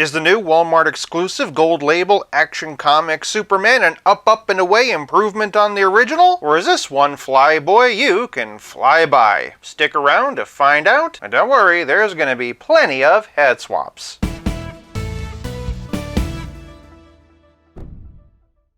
Is the new Walmart exclusive gold label Action Comics Superman an up and away improvement on the original? Or is this one flyboy you can fly by? Stick around to find out, and don't worry, there's going to be plenty of head swaps.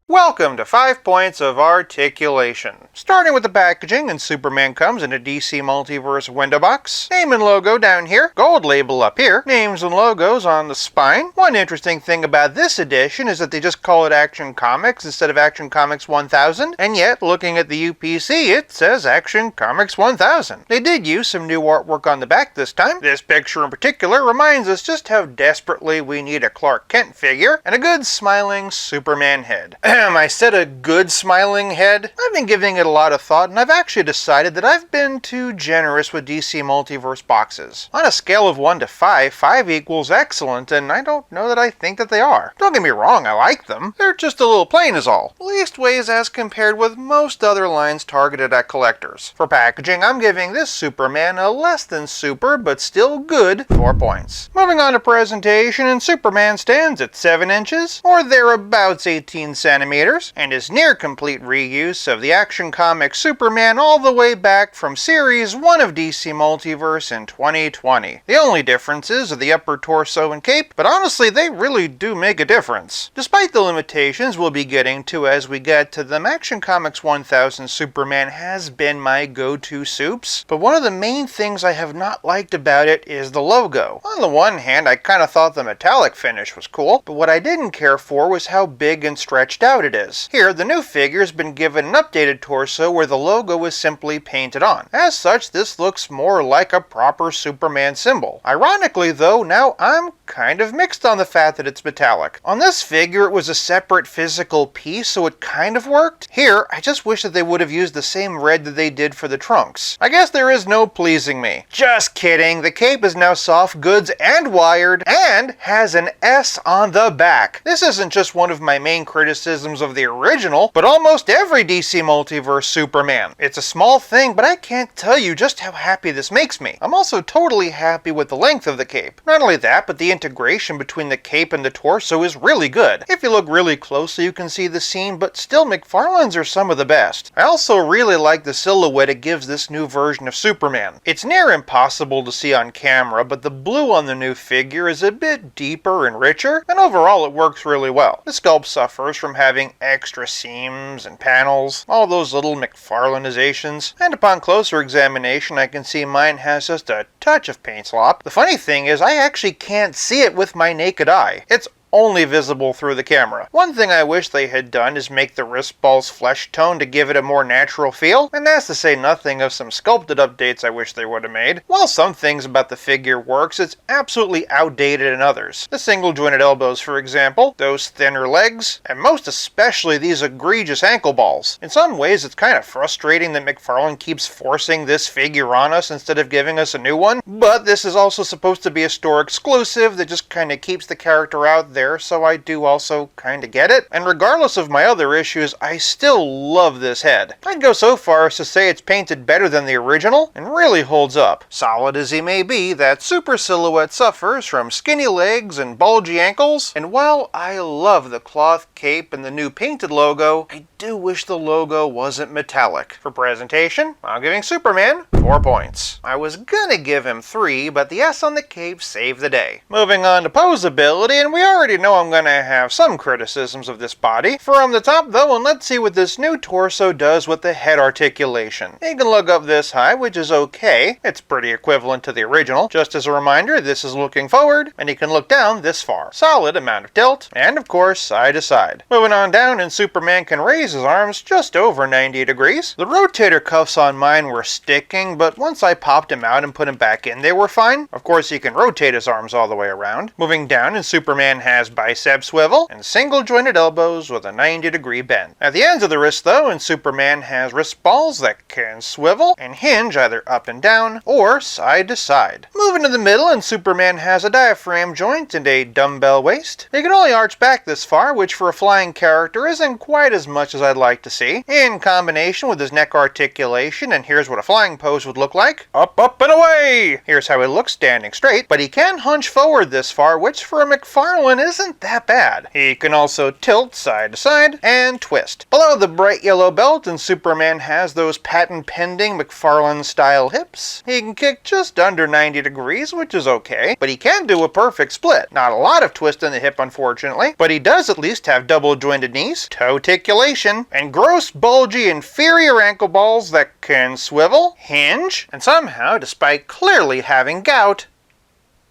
Welcome to 5 Points of Articulation. Starting with the packaging, and Superman comes in a DC Multiverse window box. Name and logo down here, gold label up here, names and logos on the spine. One interesting thing about this edition is that they just call it Action Comics instead of Action Comics 1000, and yet, looking at the UPC, it says Action Comics 1000. They did use some new artwork on the back this time. This picture in particular reminds us just how desperately we need a Clark Kent figure and a good smiling Superman head. I said a good smiling head. I've been giving it a lot of thought, and I've actually decided that I've been too generous with DC Multiverse boxes. On a scale of 1 to 5, 5 equals excellent, and I don't know that I think that they are. Don't get me wrong, I like them. They're just a little plain is all. Leastways as compared with most other lines targeted at collectors. For packaging, I'm giving this Superman a less than super, but still good 4 points. Moving on to presentation, and Superman stands at 7 inches, or thereabouts 18 centimeters, and is near complete reuse of the Action Comics Superman all the way back from Series 1 of DC Multiverse in 2020. The only differences are the upper torso and cape, but honestly they really do make a difference. Despite the limitations we'll be getting to as we get to them, Action Comics 1000 Superman has been my go-to soups, but one of the main things I have not liked about it is the logo. On the one hand, I kinda thought the metallic finish was cool, but what I didn't care for was how big and stretched out it is. Here, the new figure has been given an updated torso where the logo is simply painted on. As such, this looks more like a proper Superman symbol. Ironically though, now I'm kind of mixed on the fact that it's metallic. On this figure, it was a separate physical piece, so it kind of worked. Here, I just wish that they would have used the same red that they did for the trunks. I guess there is no pleasing me. Just kidding, the cape is now soft goods and wired, and has an S on the back. This isn't just one of my main criticisms of the original, but almost every DC Multiverse Superman. It's a small thing, but I can't tell you just how happy this makes me. I'm also totally happy with the length of the cape. Not only that, but the integration between the cape and the torso is really good. If you look really closely, you can see the seam, but still McFarlane's are some of the best. I also really like the silhouette it gives this new version of Superman. It's near impossible to see on camera, but the blue on the new figure is a bit deeper and richer, and overall it works really well. The sculpt suffers from having extra seams and panels, all those little McFarlane'izations, and upon closer examination I can see mine has just a touch of paint slop. The funny thing is I actually can't see it with my naked eye. It's only visible through the camera. One thing I wish they had done is make the wrist balls flesh tone to give it a more natural feel, and that's to say nothing of some sculpted updates I wish they would have made. While some things about the figure works, it's absolutely outdated in others. The single jointed elbows, for example, those thinner legs, and most especially these egregious ankle balls. In some ways it's kind of frustrating that McFarlane keeps forcing this figure on us instead of giving us a new one, but this is also supposed to be a store exclusive that just kind of keeps the character out there, so I do also kinda get it. And regardless of my other issues, I still love this head. I'd go so far as to say it's painted better than the original, and really holds up. Solid as he may be, that super silhouette suffers from skinny legs and bulgy ankles, and while I love the cloth cape and the new painted logo, I do wish the logo wasn't metallic. For presentation, I'm giving Superman 4 points. I was gonna give him 3, but the S on the cape saved the day. Moving on to Poseability, and we already know I'm gonna have some criticisms of this body. From the top though, and let's see what this new torso does with the head articulation. You can look up this high, which is okay. It's pretty equivalent to the original. Just as a reminder, this is looking forward, and you can look down this far. Solid amount of tilt, and of course side to side. Moving on down, and Superman can raise his arms just over 90 degrees. The rotator cuffs on mine were sticking, but once I popped him out and put him back in, they were fine. Of course, he can rotate his arms all the way around. Moving down, and Superman has has bicep swivel and single jointed elbows with a 90-degree bend. At the ends of the wrist though, and Superman has wrist balls that can swivel and hinge either up and down or side to side. Moving to the middle, and Superman has a diaphragm joint and a dumbbell waist. He can only arch back this far, which for a flying character isn't quite as much as I'd like to see. In combination with his neck articulation, and here's what a flying pose would look like. Up, up, and away! Here's how he looks standing straight, but he can hunch forward this far, which for a McFarlane isn't that bad. He can also tilt side to side and twist. Below the bright yellow belt, and Superman has those patent-pending McFarlane-style hips. He can kick just under 90 degrees, which is okay, but he can do a perfect split. Not a lot of twist in the hip, unfortunately, but he does at least have double-jointed knees, toe articulation, and gross, bulgy, inferior ankle balls that can swivel, hinge, and somehow, despite clearly having gout,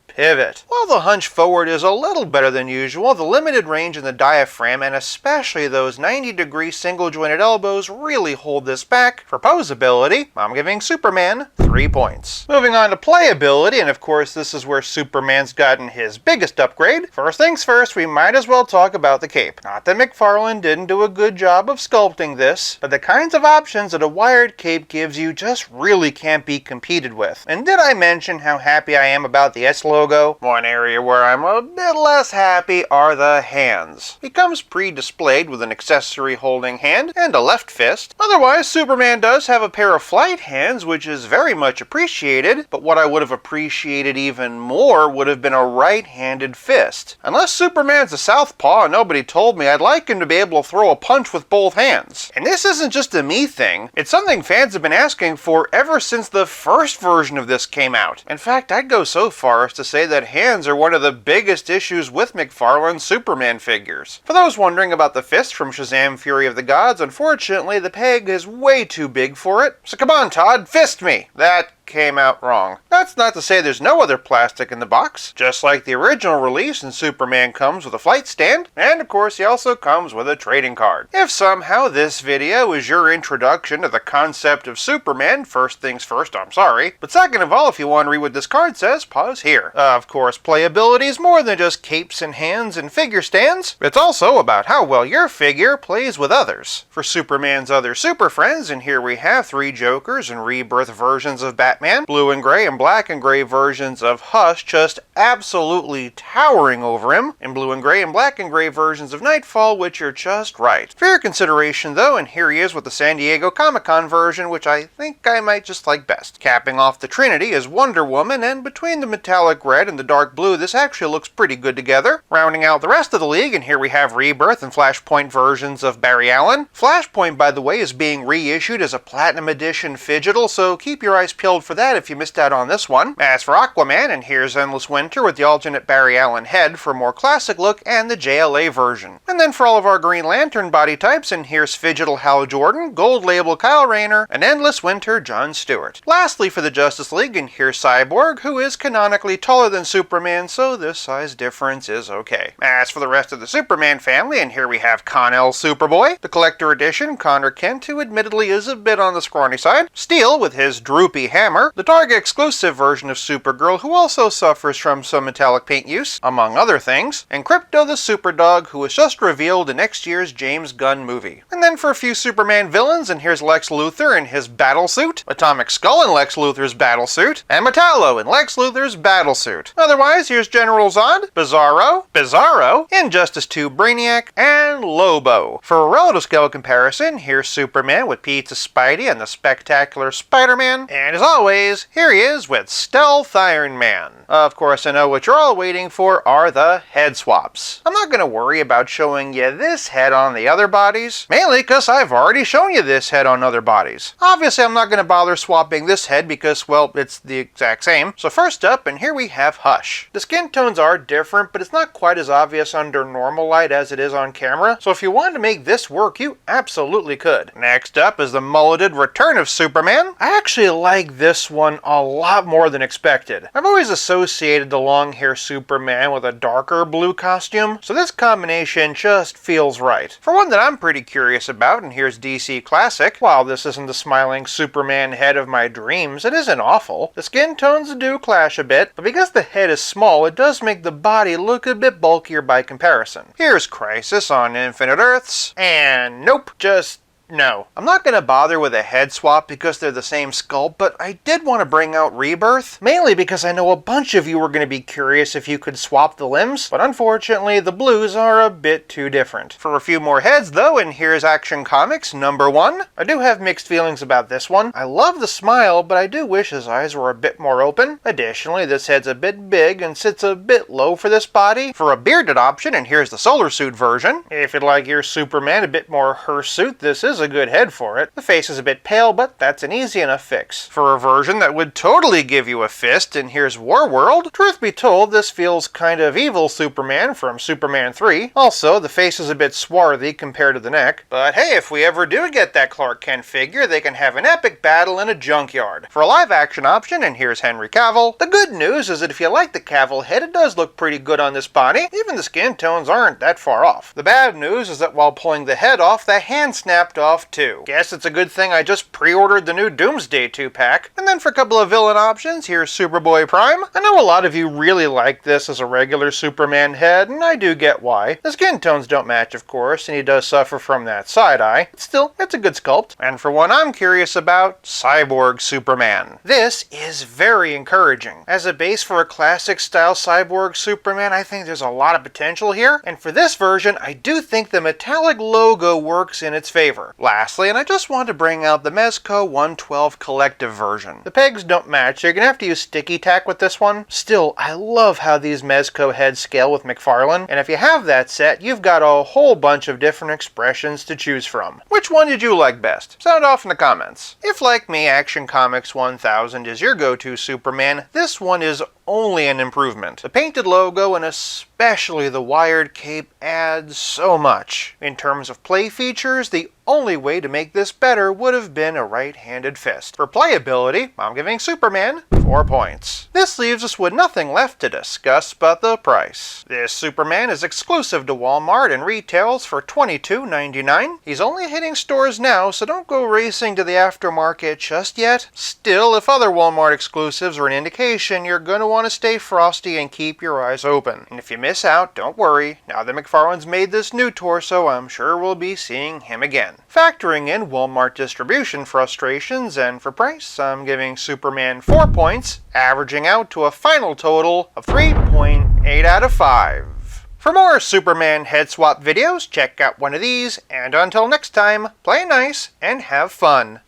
pivot. While the hunch forward is a little better than usual, the limited range in the diaphragm and especially those 90-degree single-jointed elbows really hold this back. For Poseability, I'm giving Superman 3 points. Moving on to Playability, and of course this is where Superman's gotten his biggest upgrade. First things first, we might as well talk about the cape. Not that McFarlane didn't do a good job of sculpting this, but the kinds of options that a wired cape gives you just really can't be competed with. And did I mention how happy I am about the S logo? One area where I'm a bit less happy are the hands. He comes pre-displayed with an accessory holding hand and a left fist. Otherwise, Superman does have a pair of flight hands, which is very much appreciated, but what I would have appreciated even more would have been a right-handed fist. Unless Superman's a southpaw and nobody told me, I'd like him to be able to throw a punch with both hands. And this isn't just a me thing, it's something fans have been asking for ever since the first version of this came out. In fact, I'd go so far as to say that hands are one of the biggest issues with McFarlane's Superman figures. For those wondering about the fist from Shazam! Fury of the Gods, unfortunately the peg is way too big for it. So come on, Todd, fist me! That came out wrong. That's not to say there's no other plastic in the box. Just like the original release, and Superman comes with a flight stand, and of course he also comes with a trading card. If somehow this video is your introduction to the concept of Superman, first things first, I'm sorry. But second of all, if you want to read what this card says, pause here. Of course, Playability is more than just capes and hands and figure stands. It's also about how well your figure plays with others. For Superman's other super friends, and here we have 3 Jokers and Rebirth versions of Batman, blue and gray and black and gray versions of Hush just absolutely towering over him, and blue and gray and black and gray versions of Nightfall, which are just right. For your consideration though, and here he is with the San Diego Comic-Con version, which I think I might just like best. Capping off the Trinity is Wonder Woman, and between the metallic red and the dark blue, this actually looks pretty good together. Rounding out the rest of the league, and here we have Rebirth and Flashpoint versions of Barry Allen. Flashpoint, by the way, is being reissued as a Platinum Edition Phygital, so keep your eyes peeled for that if you missed out on this one. As for Aquaman, and here's Endless Winter with the alternate Barry Allen head for a more classic look and the JLA version. And then for all of our Green Lantern body types, and here's Phygital Hal Jordan, Gold Label Kyle Rayner, and Endless Winter John Stewart. Lastly for the Justice League, and here's Cyborg, who is canonically taller than Superman, so this size difference is okay. As for the rest of the Superman family, and here we have Con-El Superboy, the Collector Edition Connor Kent, who admittedly is a bit on the scrawny side, Steel with his droopy hammer, the Target exclusive version of Supergirl, who also suffers from some metallic paint use, among other things, and Krypto the Superdog, who was just revealed in next year's James Gunn movie. And then for a few Superman villains, and here's Lex Luthor in his battlesuit, Atomic Skull in Lex Luthor's battlesuit, and Metallo in Lex Luthor's battlesuit. Otherwise, here's General Zod, Bizarro, Injustice 2 Brainiac, and Lobo. For a relative scale comparison, here's Superman with Pizza Spidey and the Spectacular Spider-Man, and as always, here he is with Stealth Iron Man. Of course, I know what you're all waiting for are the head swaps. I'm not going to worry about showing you this head on the other bodies, mainly because I've already shown you this head on other bodies. Obviously, I'm not going to bother swapping this head because, well, it's the exact same. So first up, and here we have Hush. The skin tones are different, but it's not quite as obvious under normal light as it is on camera, so if you wanted to make this work, you absolutely could. Next up is the mulleted return of Superman. I actually like this this one a lot more than expected. I've always associated the long hair Superman with a darker blue costume, so this combination just feels right. For one that I'm pretty curious about, and here's DC Classic, while this isn't the smiling Superman head of my dreams, it isn't awful. The skin tones do clash a bit, but because the head is small, it does make the body look a bit bulkier by comparison. Here's Crisis on Infinite Earths, and nope, just no. I'm not going to bother with a head swap because they're the same sculpt, but I did want to bring out Rebirth, mainly because I know a bunch of you were going to be curious if you could swap the limbs, but unfortunately the blues are a bit too different. For a few more heads though, and here's Action Comics #1. I do have mixed feelings about this one. I love the smile, but I do wish his eyes were a bit more open. Additionally, this head's a bit big and sits a bit low for this body. For a bearded option, and here's the Solar Suit version. If you'd like your Superman a bit more hirsute, this is a good head for it. The face is a bit pale, but that's an easy enough fix. For a version that would totally give you a fist, and here's Warworld. Truth be told, this feels kind of evil Superman from Superman 3. Also, the face is a bit swarthy compared to the neck. But hey, if we ever do get that Clark Kent figure, they can have an epic battle in a junkyard. For a live action option, and here's Henry Cavill. The good news is that if you like the Cavill head, it does look pretty good on this body. Even the skin tones aren't that far off. The bad news is that while pulling the head off, the hand snapped off too. Guess it's a good thing I just pre-ordered the new Doomsday 2-pack. And then for a couple of villain options, here's Superboy Prime. I know a lot of you really like this as a regular Superman head, and I do get why. The skin tones don't match, of course, and he does suffer from that side eye. But still, it's a good sculpt. And for one I'm curious about, Cyborg Superman. This is very encouraging. As a base for a classic style Cyborg Superman, I think there's a lot of potential here. And for this version, I do think the metallic logo works in its favor. Lastly, and I just want to bring out the Mezco 112 Collective version. The pegs don't match, you're going to have to use sticky tack with this one. Still, I love how these Mezco heads scale with McFarlane, and if you have that set, you've got a whole bunch of different expressions to choose from. Which one did you like best? Sound off in the comments. If, like me, Action Comics 1000 is your go-to Superman, this one is only an improvement. The painted logo and especially the wired cape adds so much. In terms of play features, the only way to make this better would have been a right-handed fist. For playability, I'm giving Superman 4 points. This leaves us with nothing left to discuss but the price. This Superman is exclusive to Walmart and retails for $22.99. He's only hitting stores now, so don't go racing to the aftermarket just yet. Still, if other Walmart exclusives are an indication, you're going to want to stay frosty and keep your eyes open. And if you miss out, don't worry. Now that McFarlane's made this new torso, I'm sure we'll be seeing him again. Factoring in Walmart distribution frustrations and for price, I'm giving Superman 4 points, averaging out to a final total of 3.8 out of 5. For more Superman head swap videos, check out one of these, and until next time, play nice and have fun.